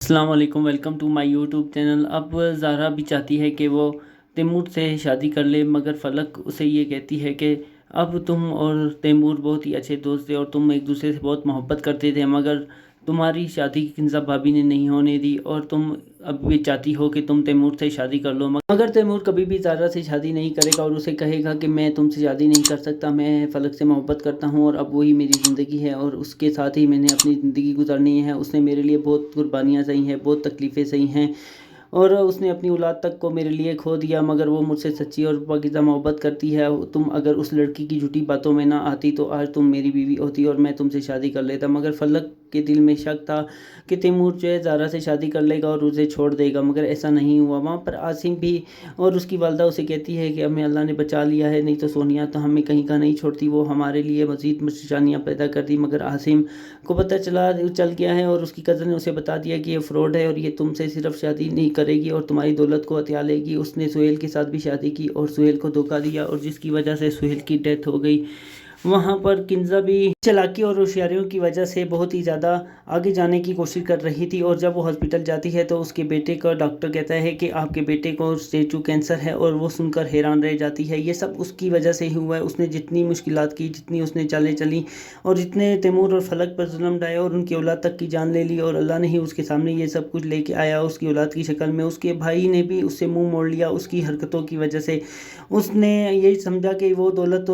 السلام علیکم، welcome to my YouTube channel. اب زہرا بھی چاہتی ہے کہ وہ تیمور سے شادی کر لے، مگر فلک اسے یہ کہتی ہے کہ اب تم اور تیمور بہت ہی اچھے دوست تھے اور تم ایک دوسرے سے بہت محبت کرتے تھے، مگر تمہاری شادی کنزا بھابھی نے نہیں ہونے دی اور تم اب بھی چاہتی ہو کہ تم تیمور سے شادی کر لو، مگر تیمور کبھی بھی زہرا سے شادی نہیں کرے گا اور اسے کہے گا کہ میں تم سے شادی نہیں کر سکتا، میں فلک سے محبت کرتا ہوں اور اب وہی میری زندگی ہے اور اس کے ساتھ ہی میں نے اپنی زندگی گزارنی ہے۔ اس نے میرے لیے بہت قربانیاں سہی ہیں، بہت تکلیفیں سہی ہیں اور اس نے اپنی اولاد تک کو میرے لیے کھو دیا، مگر وہ مجھ سے سچی اور پاکیزہ محبت کرتی ہے۔ تم اگر اس لڑکی کی جھوٹی باتوں میں نہ آتی تو آج تم میری بیوی ہوتی اور میں تم سے شادی کر لیتا، مگر فلک کے دل میں شک تھا کہ تیمور جو ہے زہرا سے شادی کر لے گا اور اسے چھوڑ دے گا، مگر ایسا نہیں ہوا۔ وہاں پر عاصم بھی اور اس کی والدہ اسے کہتی ہے کہ ہمیں اللہ نے بچا لیا ہے، نہیں تو سونیا تو ہمیں کہیں کا نہیں چھوڑتی، وہ ہمارے لیے مزید پریشانیاں پیدا کرتی، مگر عاصم کو پتہ چل گیا ہے اور اس کی کزن نے اسے بتا دیا کہ یہ فراڈ ہے اور یہ تم سے صرف شادی نہیں کرے گی اور تمہاری دولت کو ہتھیا لے گی۔ اس نے سہیل کے ساتھ بھی شادی کی اور سہیل کو دھوکہ دیا اور جس کی وجہ سے سہیل کی ڈیتھ ہو گئی۔ وہاں پر کنزا بھی چالاکی اور ہوشیاریوں کی وجہ سے بہت ہی زیادہ آگے جانے کی کوشش کر رہی تھی، اور جب وہ ہاسپٹل جاتی ہے تو اس کے بیٹے کا ڈاکٹر کہتا ہے کہ آپ کے بیٹے کو اسٹیج 2 کینسر ہے، اور وہ سن کر حیران رہ جاتی ہے۔ یہ سب اس کی وجہ سے ہی ہوا ہے، اس نے جتنی مشکلات کی، جتنی اس نے چالیں چلیں اور جتنے تیمور اور فلک پر ظلم ڈھائے اور ان کی اولاد تک کی جان لے لی، اور اللہ نے ہی اس کے سامنے یہ سب کچھ لے کے آیا اس کی اولاد کی شکل میں۔ اس کے بھائی نے بھی اس سے منہ موڑ لیا اس کی حرکتوں کی وجہ سے۔ اس نے یہی سمجھا کہ وہ دولت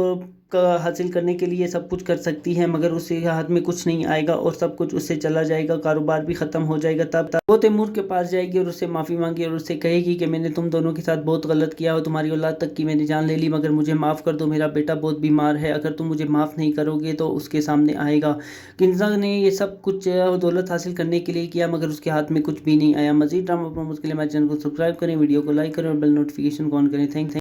کا حاصل کرنے کے لیے سب کچھ کر سکتی ہے، مگر اس کے ہاتھ میں کچھ نہیں آئے گا اور سب کچھ اس سے چلا جائے گا، کاروبار بھی ختم ہو جائے گا۔ تب وہ تیمور کے پاس جائے گی اور اس سے معافی مانگی اور اس سے کہے گی کہ میں نے تم دونوں کے ساتھ بہت غلط کیا اور تمہاری اولاد تک کی میں نے جان لے لی، مگر مجھے معاف کر دو، میرا بیٹا بہت بیمار ہے، اگر تم مجھے معاف نہیں کرو گے تو اس کے سامنے آئے گا۔ کنزا نے یہ سب کچھ دولت حاصل کرنے کے لیے کیا، مگر اس کے ہاتھ میں کچھ بھی نہیں آیا۔ مزید ڈرامہ پروموز کے لیے ہمارے چینل کو سبسکرائب کریں، ویڈیو کو لائک کریں اور بیل نوٹیفیکیشن کو آن کریں۔ تھینک